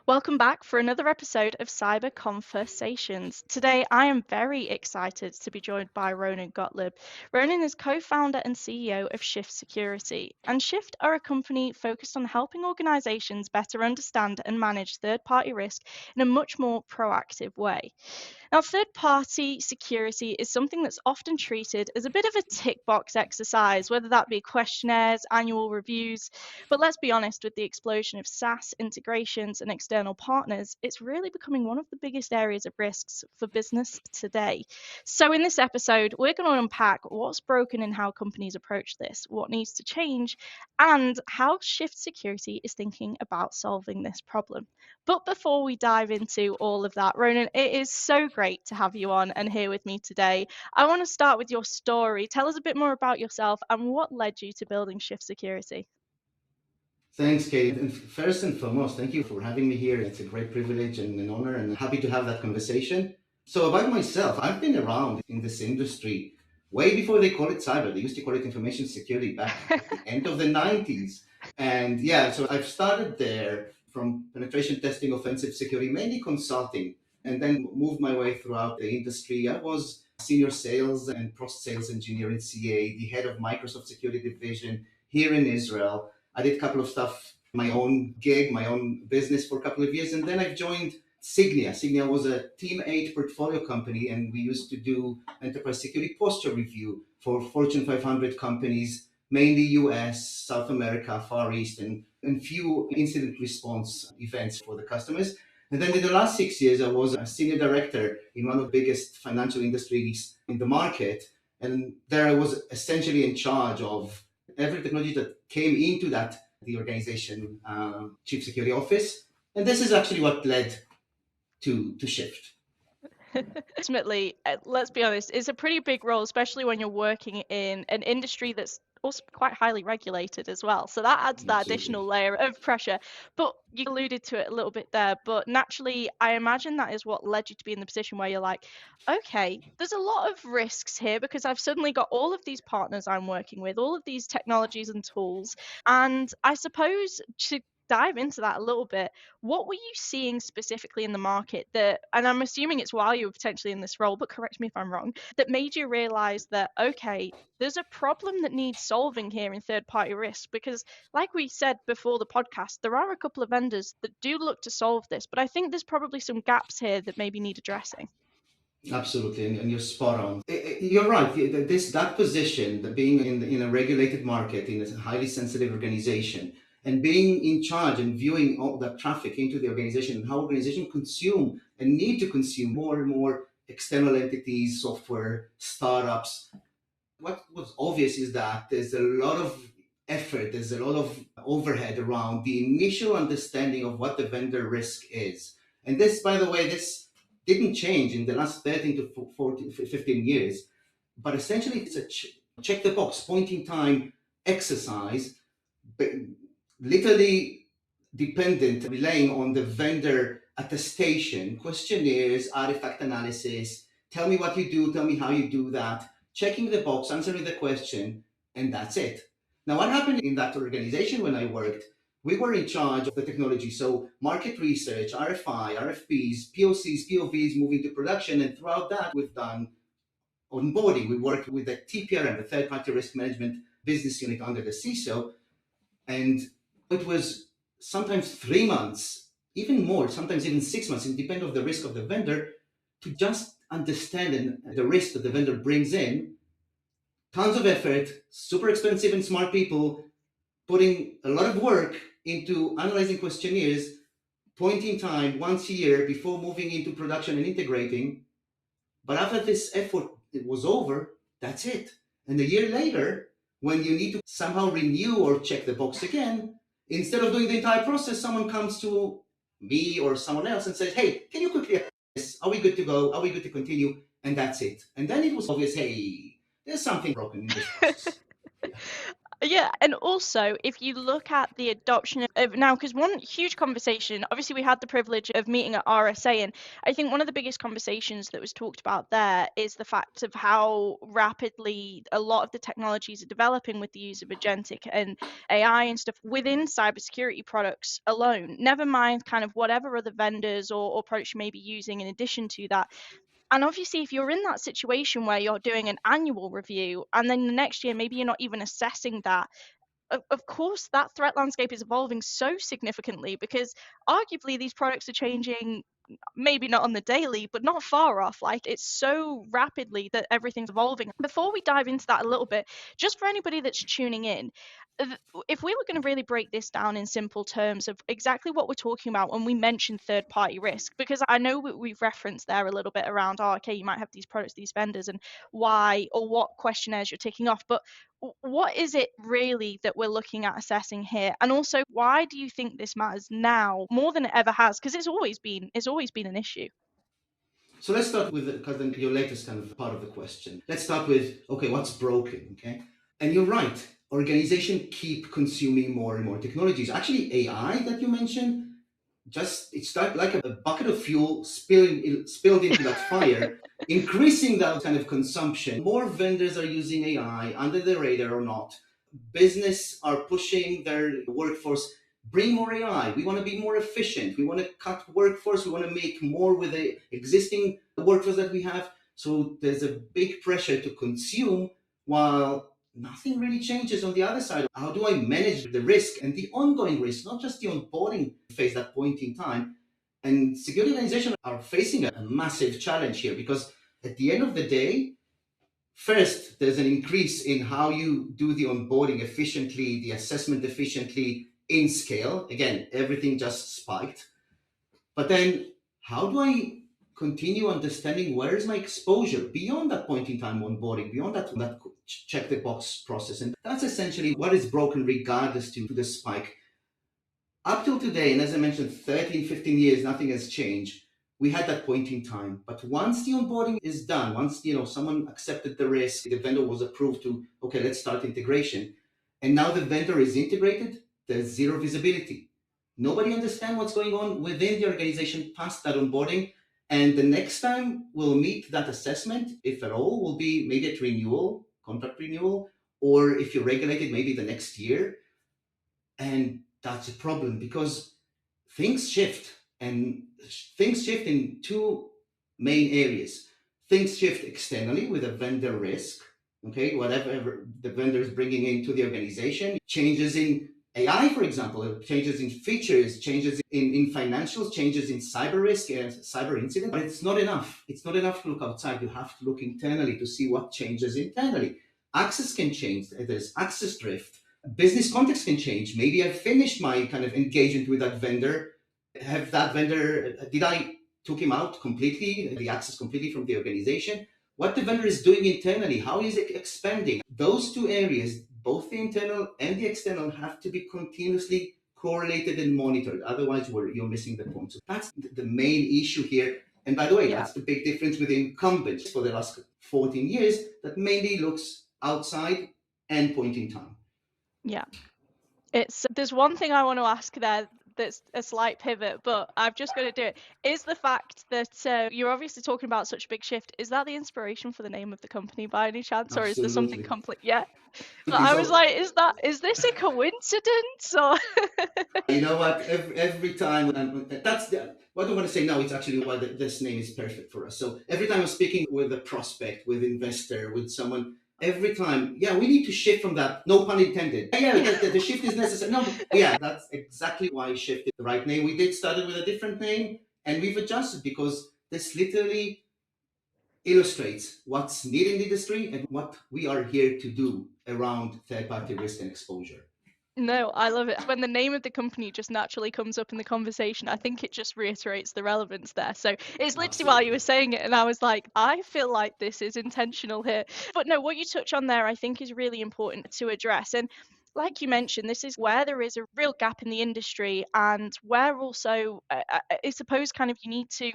Welcome back for another episode of Cyber Conversations. Today, I am very excited to be joined by Ronen Gottlib. Ronen is co-founder and CEO of Shift Security, and Shift are a company focused on helping organizations better understand and manage third-party risk in a much more proactive way. Now, third-party security is something that's often treated as a bit of a tick box exercise, whether that be questionnaires, annual reviews. But let's be honest, with the explosion of SaaS integrations and external partners, it's really becoming one of the biggest areas of risks for business today. So in this episode, we're going to unpack what's broken and how companies approach this, what needs to change, and how Shift Security is thinking about solving this problem. But before we dive into all of that, Ronen, it is so great to have you on and here with me today. I want to start with your story. Tell us a bit more about yourself and what led you to building Shift Security. Thanks, Kate. And first and foremost, thank you for having me here. It's a great privilege and an honor, and happy to have that conversation. So, about myself, I've been around in this industry way before they call it cyber. They used to call it information security back at the end of the 90s. And yeah, so I've started there from penetration testing, offensive security, mainly consulting, and then moved my way throughout the industry. I was senior sales and post sales engineer in CA, the head of Microsoft Security Division here in Israel. I did a couple of stuff, my own gig, my own business for a couple of years, and then I joined Signia. Signia was a Team 8 portfolio company, and we used to do enterprise security posture review for Fortune 500 companies, mainly US, South America, Far East, and few incident response events for the customers. And then in the last 6 years, I was a senior director in one of the biggest financial industries in the market. And there I was essentially in charge of every technology that came into the organization chief security office. And this is actually what led to Shift. Ultimately, let's be honest, it's a pretty big role, especially when you're working in an industry that's also quite highly regulated as well. So that adds that additional Absolutely. layer of pressure. But you alluded to it a little bit there. But naturally, I imagine that is what led you to be in the position where you're like, okay, there's a lot of risks here because I've suddenly got all of these partners I'm working with, all of these technologies and tools. And I suppose to dive into that a little bit, what were you seeing specifically in the market that, and I'm assuming it's while you were potentially in this role, but correct me if I'm wrong, that made you realize that, okay, there's a problem that needs solving here in third party risk? Because, like we said before the podcast, there are a couple of vendors that do look to solve this, but I think there's probably some gaps here that maybe need addressing. Absolutely, and you're spot on. You're right. That position, the being in a regulated market, in a highly sensitive organization, and being in charge and viewing all that traffic into the organization and how organizations consume and need to consume more and more external entities, software, startups. What was obvious is that there's a lot of effort, there's a lot of overhead around the initial understanding of what the vendor risk is. And this, by the way, this didn't change in the last 13 to 14, 15 years. But essentially, it's a check the box, point in time exercise, but literally dependent, relying on the vendor attestation, questionnaires, artifact analysis. Tell me what you do, tell me how you do that, checking the box, answering the question, and that's it. Now, what happened in that organization when I worked? We were in charge of the technology. So market research, RFI, RFPs, POCs, POVs moving to production. And throughout that, we've done onboarding. We worked with the TPRM, the third party risk management business unit under the CISO. And it was sometimes 3 months, even more, sometimes even 6 months, it depends on the risk of the vendor, to just understand the risk that the vendor brings in. Tons of effort, super expensive and smart people putting a lot of work into analyzing questionnaires, point in time, once a year before moving into production and integrating. But after this effort it was over, that's it. And a year later, when you need to somehow renew or check the box again, instead of doing the entire process, someone comes to me or someone else and says, hey, can you quickly ask this? Are we good to go? Are we good to continue? And that's it. And then it was obvious, hey, there's something broken in this process. Yeah. Yeah, and also if you look at the adoption of now, because one huge conversation, obviously we had the privilege of meeting at RSA, and I think one of the biggest conversations that was talked about there is the fact of how rapidly a lot of the technologies are developing with the use of agentic and AI and stuff within cybersecurity products alone. Never mind kind of whatever other vendors or products you may be using in addition to that. And obviously, if you're in that situation where you're doing an annual review and then the next year, maybe you're not even assessing that, of course, that threat landscape is evolving so significantly because arguably these products are changing, maybe not on the daily, but not far off. Like it's so rapidly that everything's evolving. Before we dive into that a little bit, just for anybody that's tuning in, if we were going to really break this down in simple terms of exactly what we're talking about when we mention third party risk, because I know we've referenced there a little bit around, oh, okay, you might have these products, these vendors, and why or what questionnaires you're ticking off. But what is it really that we're looking at assessing here? And also, why do you think this matters now more than it ever has? Because it's always been an issue. So let's start with, because then your latest kind of part of the question. Let's start with, okay, what's broken, okay? And you're right, organizations keep consuming more and more technologies. Actually, AI that you mentioned, just it's like a bucket of fuel spilled into that fire, increasing that kind of consumption. More vendors are using AI under the radar or not. Business are pushing their workforce, bring more AI. We want to be more efficient. We want to cut workforce. We want to make more with the existing workforce that we have. So there's a big pressure to consume while nothing really changes on the other side. How do I manage the risk and the ongoing risk, not just the onboarding phase, that point in time? And security organizations are facing a massive challenge here because at the end of the day, first, there's an increase in how you do the onboarding efficiently, the assessment efficiently in scale. Again, everything just spiked. But then, how do I continue understanding where is my exposure beyond that point in time onboarding, beyond that check the box process? And that's essentially what is broken regardless to the spike. Up till today, and as I mentioned, 13, 15 years, nothing has changed. We had that point in time. But once the onboarding is done, once someone accepted the risk, the vendor was approved to, okay, let's start integration. And now the vendor is integrated, there's zero visibility. Nobody understands what's going on within the organization past that onboarding. And the next time we'll meet that assessment, if at all, will be maybe at renewal, contract renewal, or if you're regulated, maybe the next year. And that's a problem because things shift, and things shift in two main areas. Things shift externally with a vendor risk, okay, whatever the vendor is bringing into the organization, changes in AI, for example, changes in features, changes in financials, changes in cyber risk and cyber incident. But it's not enough. It's not enough to look outside. You have to look internally to see what changes internally. Access can change. There's access drift. Business context can change. Maybe I've finished my kind of engagement with that vendor. Have that vendor, did I took him out completely, the access completely from the organization? What the vendor is doing internally, how is it expanding? Those two areas, both the internal and the external, have to be continuously correlated and monitored. Otherwise, you're missing the point. So that's the main issue here. And by the way, Yeah. that's the big difference with incumbents for the last 14 years that mainly looks outside and point in time. Yeah. It's there's one thing I want to ask there that's a slight pivot, but I've just got to do it. Is the fact that you're obviously talking about such a big shift, is that the inspiration for the name of the company by any chance, or is there something Absolutely. complete? Yeah. But I was So like, is this a coincidence or? you know what? Every time, and that's what I want to say now. It's actually why this name is perfect for us. So every time I'm speaking with a prospect, with investor, with someone, every time, yeah, we need to shift from that. No pun intended. Yeah, the shift is necessary. No, yeah, that's exactly why shift is the right name. We did started with a different name, and we've adjusted because this literally illustrates what's needed in the industry and what we are here to do around third-party risk and exposure. No, I love it. When the name of the company just naturally comes up in the conversation, I think it just reiterates the relevance there. So it's literally while you were Absolutely. saying it, and I was like, I feel like this is intentional here. But no, what you touch on there, I think is really important to address. And like you mentioned, this is where there is a real gap in the industry, and where also, I suppose, kind of you need to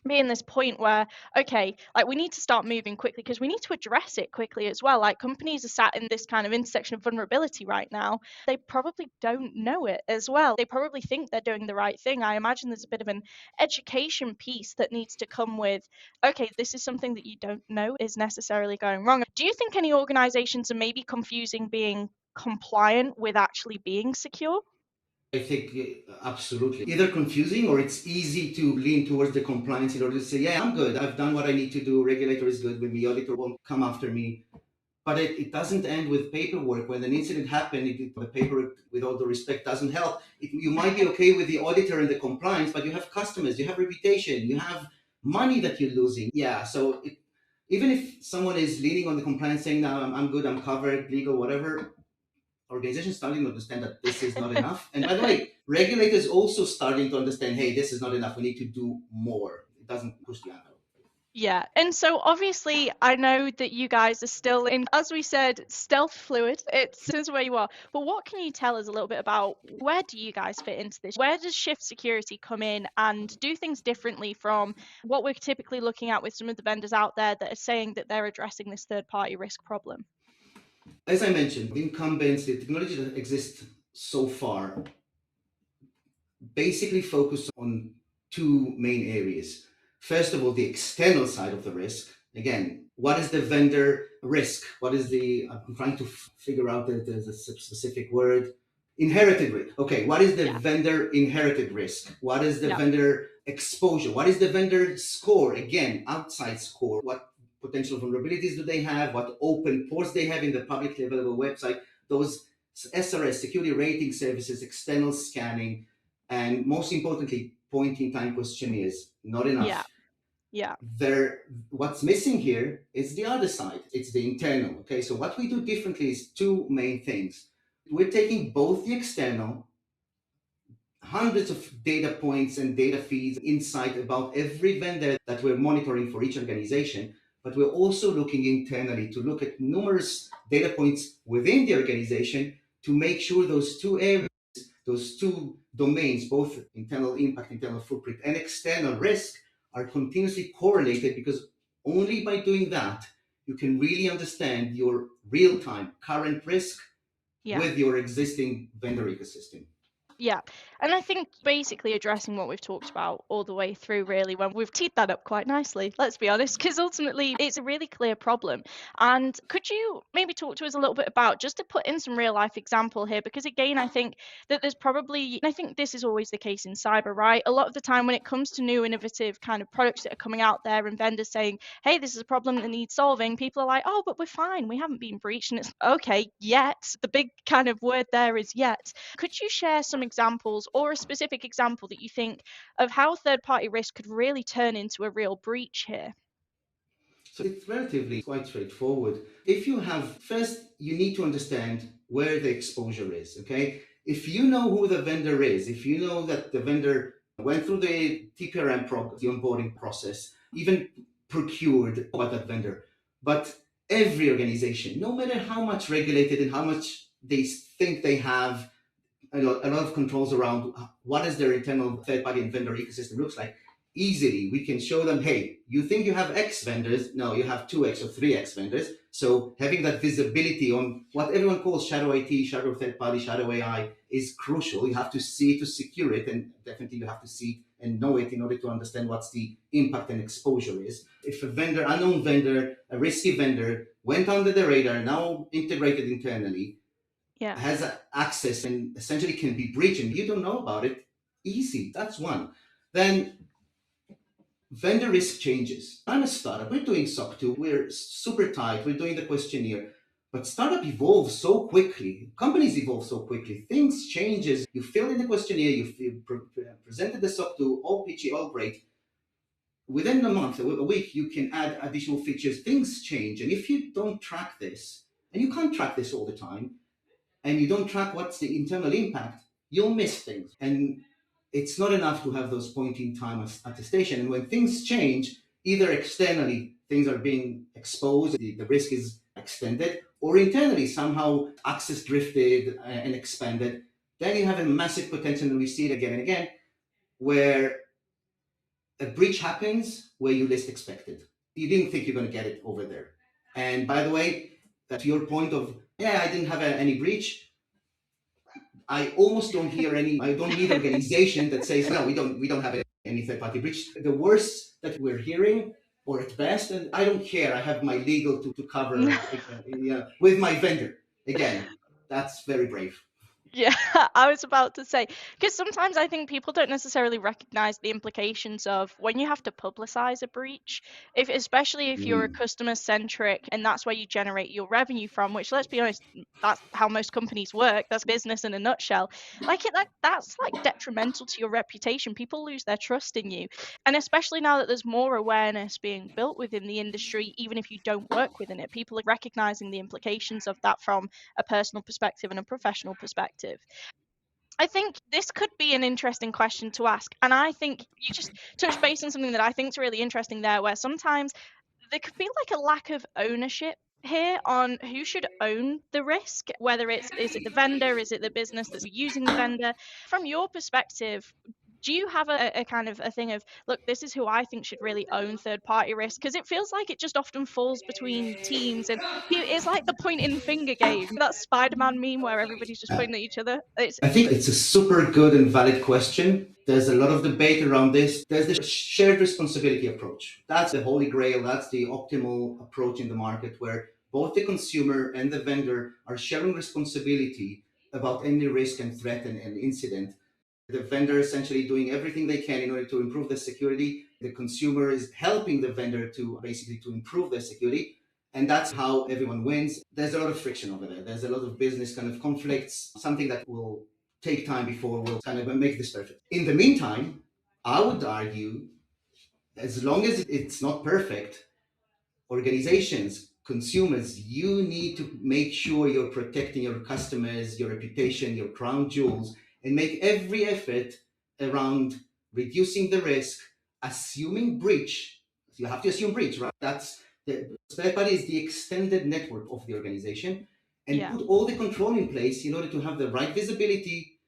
being this point where, okay, like we need to start moving quickly because we need to address it quickly as well. Like companies are sat in this kind of intersection of vulnerability right now. They probably don't know it as well. They probably think they're doing the right thing. I imagine there's a bit of an education piece that needs to come with, okay, this is something that you don't know is necessarily going wrong. Do you think any organizations are maybe confusing being compliant with actually being secure? I think absolutely. Either confusing or it's easy to lean towards the compliance in order to say, yeah, I'm good. I've done what I need to do. Regulator is good with me. Auditor won't come after me. But it doesn't end with paperwork. When an incident happened, the paperwork, with all the respect, doesn't help. You might be okay with the auditor and the compliance, but you have customers, you have reputation, you have money that you're losing. Yeah, so even if someone is leaning on the compliance saying, no, I'm good, I'm covered, legal, whatever, organizations starting to understand that this is not enough. And by the way, regulators also starting to understand, hey, this is not enough. We need to do more. It doesn't push the envelope. Yeah. And so obviously I know that you guys are still in, as we said, stealth fluid. It's where you are. But what can you tell us a little bit about where do you guys fit into this? Where does Shift Security come in and do things differently from what we're typically looking at with some of the vendors out there that are saying that they're addressing this third party risk problem? As I mentioned, the incumbents, the technology that exists so far basically focus on two main areas. First of all, the external side of the risk. Again, what is the vendor risk? What is the, I'm trying to figure out the specific word. Inherited risk. Okay, what is the Yeah. vendor inherited risk? What is the Yeah. vendor exposure? What is the vendor score? Again, outside score. What potential vulnerabilities do they have? What open ports they have in the publicly available website? Those SRS, security rating services, external scanning, and most importantly, point in time questionnaires. Not Yeah. enough. Yeah. What's missing here is the other side. It's the internal. Okay, so what we do differently is two main things. We're taking both the external, hundreds of data points and data feeds, insight about every vendor that we're monitoring for each organization, but we're also looking internally to look at numerous data points within the organization to make sure those two areas, those two domains, both internal impact, internal footprint, and external risk, are continuously correlated, because only by doing that you can really understand your real time current risk Yeah. with your existing vendor ecosystem. Yeah. And I think basically addressing what we've talked about all the way through, really, when we've teed that up quite nicely, let's be honest, because ultimately it's a really clear problem. And could you maybe talk to us a little bit about, just to put in some real life example here? Because again, I think that there's probably, and I think this is always the case in cyber, right? A lot of the time when it comes to new innovative kind of products that are coming out there and vendors saying, hey, this is a problem that needs solving, people are like, oh, but we're fine. We haven't been breached. And it's okay, yet. The big kind of word there is yet. Could you share some examples or a specific example that you think of how third party risk could really turn into a real breach here? So it's relatively quite straightforward. If you have, first, you need to understand where the exposure is, okay? If you know who the vendor is, if you know that the vendor went through the TPRM the onboarding process, even procured by that vendor, but every organization, no matter how much regulated and how much they think they have a lot of controls around what is their internal third-party and vendor ecosystem looks like. Easily, we can show them, hey, you think you have X vendors? No, you have 2X or 3X vendors. So having that visibility on what everyone calls shadow IT, shadow third-party, shadow AI is crucial. You have to see it to secure it, and definitely you have to see and know it in order to understand what's the impact and exposure is. If a vendor, unknown vendor, a risky vendor, went under the radar, now integrated internally, Yeah. has access and essentially can be breached and you don't know about it, easy. That's one. Then vendor risk changes. I'm a startup. We're doing SOC 2. We're super tight. We're doing the questionnaire. But startup evolves so quickly. Companies evolve so quickly. Things changes. You fill in the questionnaire. Presented the SOC 2, all peachy, all great. Within a month, a week, you can add additional features. Things change. And if you don't track this, and you can't track this all the time, and you don't track what's the internal impact, you'll miss things. And it's not enough to have those point in time attestation. And when things change, either externally, things are being exposed, the risk is extended, or internally, somehow access drifted and expanded, then you have a massive potential, and we see it again and again, where a breach happens where you least expected. You didn't think you're going to get it over there. And by the way, to your point of, yeah, I didn't have any breach, I almost don't hear any, I don't meet organization that says, no, we don't have any third party breach. The worst that we're hearing, or at best, and I don't care, I have my legal to cover with my vendor. Again, that's very brave. Yeah, I was about to say, because sometimes I think people don't necessarily recognize the implications of when you have to publicize a breach, if especially if you're a Mm. customer centric and that's where you generate your revenue from, which let's be honest, that's how most companies work. That's business in a nutshell. Like that's like detrimental to your reputation. People lose their trust in you. And especially now that there's more awareness being built within the industry, even if you don't work within it, people are recognizing the implications of that from a personal perspective and a professional perspective. I think this could be an interesting question to ask. And I think you just touched base on something that I think is really interesting there, where sometimes there could be like a lack of ownership here on who should own the risk, whether it's is it the vendor, is it the business that's using the vendor. From your perspective, do you have a kind of a thing of, look, this is who I think should really own third party risk? Because it feels like it just often falls between teams and it's like the pointing finger game, that Spider-Man meme where everybody's just pointing at each other. It's I think it's a super good and valid question. There's a lot of debate around this. There's the shared responsibility approach. That's the holy grail. That's the optimal approach in the market where both the consumer and the vendor are sharing responsibility about any risk and threat and incident. The vendor essentially doing everything they can in order to improve the security. The consumer is helping the vendor to basically to improve their security. And that's how everyone wins. There's a lot of friction over there. There's a lot of business kind of conflicts, something that will take time before we'll kind of make this perfect. In the meantime, I would argue, as long as it's not perfect, organizations, consumers, you need to make sure you're protecting your customers, your reputation, your crown jewels, and make every effort around reducing the risk, assuming breach. You have to assume breach, right? That's the third party is the extended network of the organization, and yeah. put all the control in place in order to have the right visibility,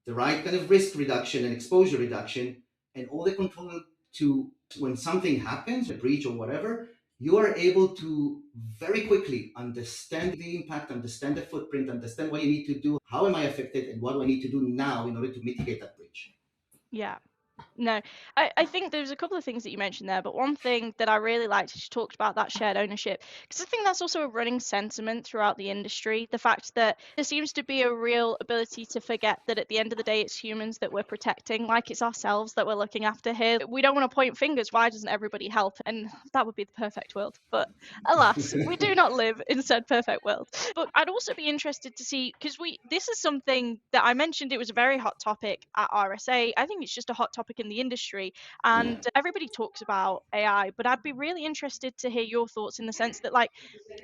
the right kind of risk reduction and exposure reduction, and all the control to when something happens, a breach or whatever, you are able to very quickly understand the impact, understand the footprint, understand what you need to do, how am I affected, and what do I need to do now in order to mitigate that breach. Yeah. No, I think there's a couple of things that you mentioned there, but one thing that I really liked is you talked about that shared ownership, because I think that's also a running sentiment throughout the industry. The fact that there seems to be a real ability to forget that at the end of the day, it's humans that we're protecting, like it's ourselves that we're looking after here. We don't want to point fingers. Why doesn't everybody help? And that would be the perfect world. But alas, we do not live in said perfect world. But I'd also be interested to see, because this is something that I mentioned, it was a very hot topic at RSA. I think it's just a hot topic in the industry, Yeah. and everybody talks about AI, but I'd be really interested to hear your thoughts in the sense that, like,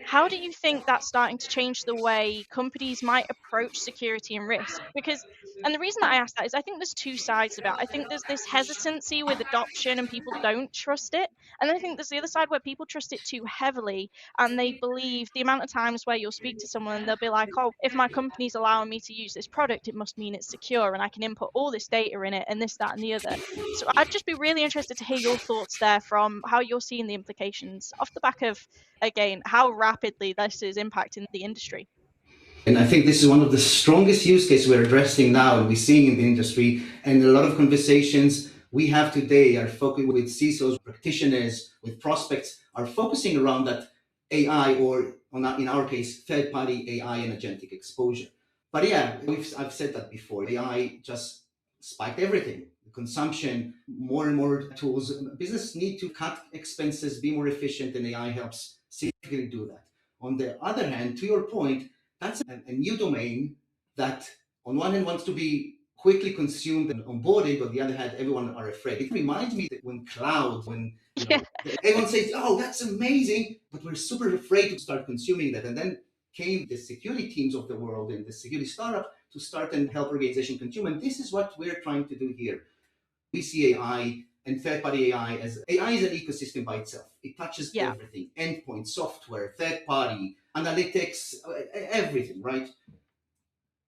how do you think that's starting to change the way companies might approach security and risk? Because, and the reason that I ask that is I think there's two sides of it. I think there's this hesitancy with adoption and people don't trust it. And I think there's the other side where people trust it too heavily and they believe the amount of times where you'll speak to someone and they'll be like, oh, if my company's allowing me to use this product, it must mean it's secure and I can input all this data in it and this, that, and the other. So I'd just be really interested to hear your thoughts there from how you're seeing the implications off the back of, again, how rapidly this is impacting the industry. And I think this is one of the strongest use cases we're addressing now and we're seeing in the industry. And a lot of conversations we have today are focused with CISOs, practitioners, with prospects, are focusing around that AI or, in our case, third-party AI and agentic exposure. But yeah, I've said that before. AI just spiked everything. The consumption, more and more tools. Business need to cut expenses, be more efficient, and AI helps significantly do that. On the other hand, to your point, that's a new domain that on one hand wants to be quickly consumed and onboarded, but on the other hand, everyone are afraid. It reminds me that when cloud, when Yeah, everyone says, "Oh, that's amazing," but we're super afraid to start consuming that. And then came the security teams of the world and the security startup to start and help organization consume. And this is what we're trying to do here. We see AI and third-party AI as AI is an ecosystem by itself. It touches yeah, everything: endpoint, software, third-party, analytics, everything, right?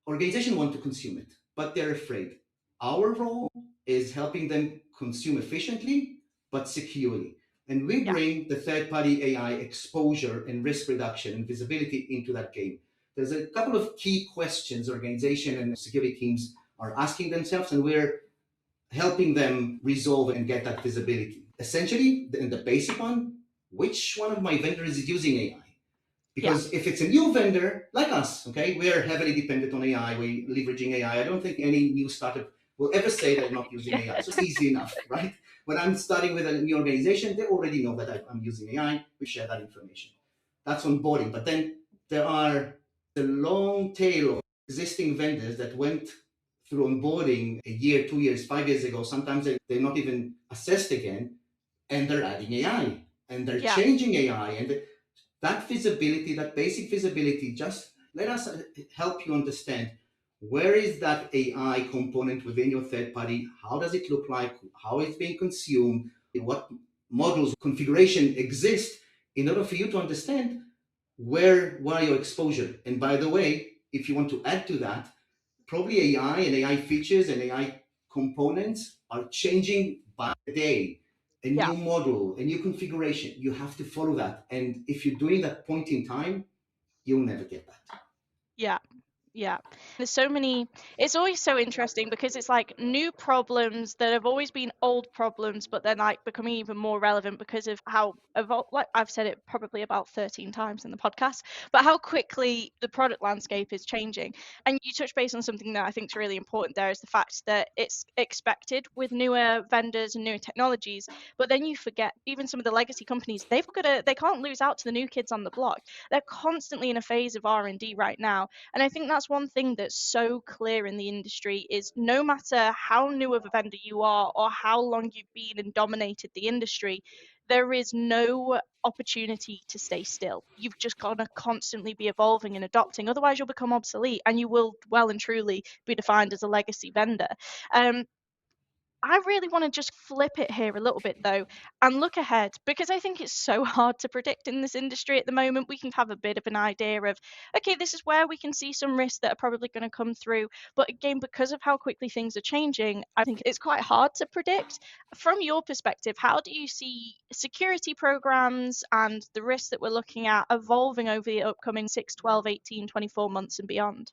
Organizations want to consume it, but they're afraid. Our role is helping them consume efficiently but securely. And we Yeah. bring the third party AI exposure and risk reduction and visibility into that game. There's a couple of key questions organization and security teams are asking themselves, and we're helping them resolve and get that visibility. Essentially, the basic one, which one of my vendors is using AI? Yeah. Because if it's a new vendor like us, okay, we're heavily dependent on AI, we're leveraging AI. I don't think any new startup will ever say they're not using Yeah. AI. So it's easy enough, right? When I'm starting with a new organization, they already know that I'm using AI. We share that information. That's onboarding. But then there are the long tail of existing vendors that went through onboarding a year, 2 years, 5 years ago. Sometimes they're not even assessed again, and they're adding AI and they're Yeah. changing AI. And that visibility, that basic visibility, just let us help you understand where is that AI component within your third party? How does it look like? How it's being consumed? What models configuration exist in order for you to understand where your exposure. And by the way, if you want to add to that, probably AI and AI features and AI components are changing by the day. A Yeah. new model, a new configuration, you have to follow that. And if you're doing that point in time, you'll never get that. Yeah. Yeah. There's so many, it's always so interesting because it's like new problems that have always been old problems, but then like becoming even more relevant because of how evolved, like I've said it probably about 13 times in the podcast, but how quickly the product landscape is changing. And you touch base on something that I think is really important there is the fact that it's expected with newer vendors and newer technologies, but then you forget even some of the legacy companies, they can't lose out to the new kids on the block. They're constantly in a phase of R&D right now, and I think that's one thing that's so clear in the industry is no matter how new of a vendor you are or how long you've been and dominated the industry, there is no opportunity to stay still. You've just got to constantly be evolving and adopting. Otherwise, you'll become obsolete and you will well and truly be defined as a legacy vendor. Um, I really want to just flip it here a little bit though and look ahead because I think it's so hard to predict in this industry at the moment. We can have a bit of an idea of, okay, this is where we can see some risks that are probably going to come through. But again, because of how quickly things are changing, I think it's quite hard to predict. From your perspective, how do you see security programs and the risks that we're looking at evolving over the upcoming 6, 12, 18, 24 months and beyond?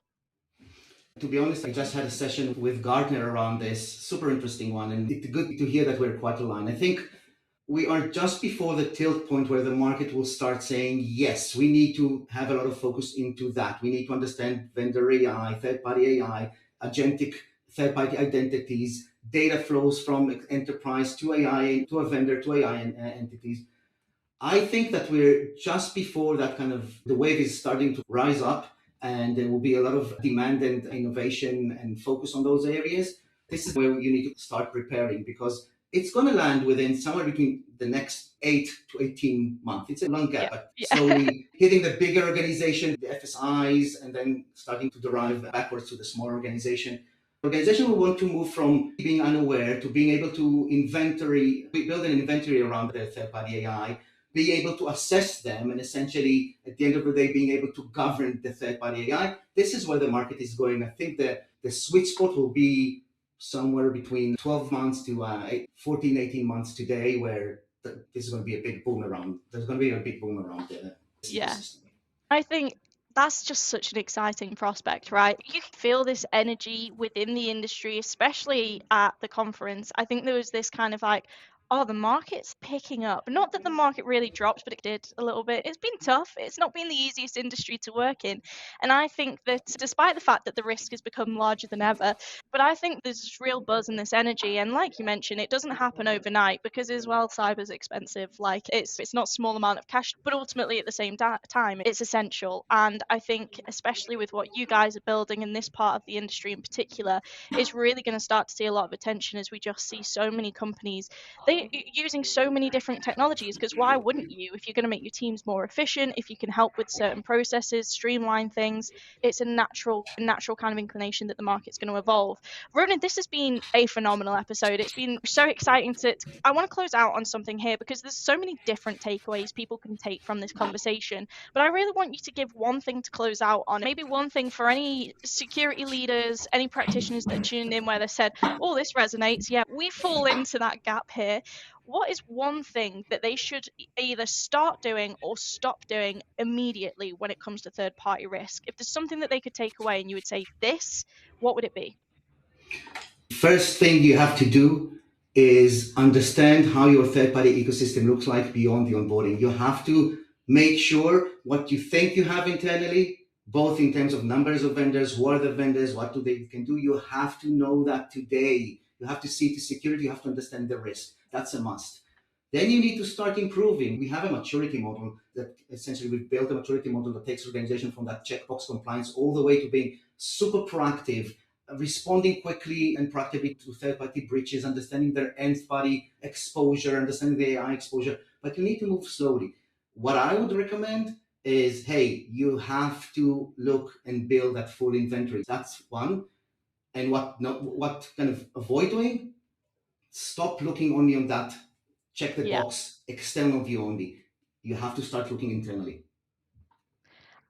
To be honest, I just had a session with Gartner around this, super interesting one, and it's good to hear that we're quite aligned. I think we are just before the tilt point where the market will start saying, yes, we need to have a lot of focus into that. We need to understand vendor AI, third party AI, agentic third party identities, data flows from enterprise to AI, to a vendor, to AI entities. I think that we're just before that kind of the wave is starting to rise up, and there will be a lot of demand and innovation and focus on those areas. This is where you need to start preparing because it's going to land within somewhere between the next 8 to 18 months. It's a long gap, Yeah, but yeah, slowly hitting the bigger organization, the FSIs, and then starting to derive backwards to the smaller organization. Organization will want to move from being unaware to being able to build an inventory around their third party AI, being able to assess them, and essentially at the end of the day being able to govern the third party AI. This is where the market is going. I think that the sweet spot will be somewhere between 12 months to 14, 18 months today, where this is going to be a big boom around. There's going to be a big boom around this yeah. ecosystem. I think that's just such an exciting prospect, right? You can feel this energy within the industry, especially at the conference. I think there was this kind of like, oh, the market's picking up. Not that the market really dropped, but it did a little bit. It's been tough. It's not been the easiest industry to work in. And I think that despite the fact that the risk has become larger than ever, but I think there's this real buzz and this energy. And like you mentioned, it doesn't happen overnight because as well, cyber's expensive. Like it's not a small amount of cash, but ultimately at the same time, it's essential. And I think especially with what you guys are building in this part of the industry in particular, is really going to start to see a lot of attention as we just see so many companies they using so many different technologies. Because why wouldn't you? If you're going to make your teams more efficient, if you can help with certain processes, streamline things, it's a natural kind of inclination that the market's going to evolve. Ronan, this has been a phenomenal episode. It's been so exciting I want to close out on something here because there's so many different takeaways people can take from this conversation. But I really want you to give one thing to close out on, maybe one thing for any security leaders, any practitioners that tuned in where they said, oh, this resonates. Yeah, we fall into that gap here. what is one thing that they should either start doing or stop doing immediately when it comes to third party risk? If there's something that they could take away and you would say this, what would it be? First thing you have to do is understand how your third party ecosystem looks like beyond the onboarding. You have to make sure what you think you have internally, both in terms of numbers of vendors, who are the vendors, what do they can do. You have to know that today. You have to see to security, you have to understand the risk. That's a must. Then you need to start improving. We have a maturity model that essentially we've built a maturity model that takes organization from that checkbox compliance all the way to being super proactive, responding quickly and proactively to third-party breaches, understanding their nth-party exposure, understanding the AI exposure. But you need to move slowly. What I would recommend is, hey, you have to look and build that full inventory. That's one. And what kind of avoid doing? Stop looking only on that check the Yeah. box external view only. You have to start looking internally.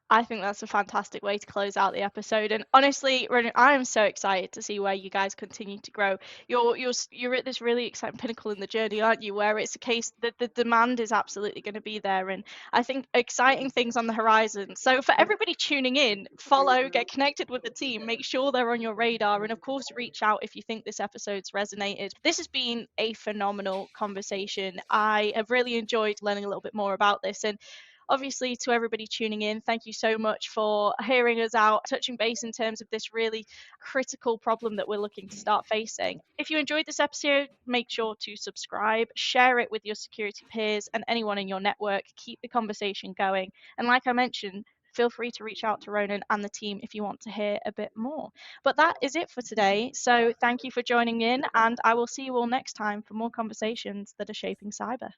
I think that's a fantastic way to close out the episode. And honestly, Ronan, I am so excited to see where you guys continue to grow. You're at this really exciting pinnacle in the journey, aren't you? Where it's a case that the demand is absolutely going to be there, and I think exciting things on the horizon. So for everybody tuning in, follow, get connected with the team, make sure they're on your radar, and of course, reach out if you think this episode's resonated. This has been a phenomenal conversation. I have really enjoyed learning a little bit more about this, and obviously to everybody tuning in, thank you so much for hearing us out, touching base in terms of this really critical problem that we're looking to start facing. If you enjoyed this episode, make sure to subscribe, share it with your security peers and anyone in your network. Keep the conversation going, and like I mentioned, feel free to reach out to Ronan and the team if you want to hear a bit more. But that is it for today, so thank you for joining in, and I will see you all next time for more conversations that are shaping cyber.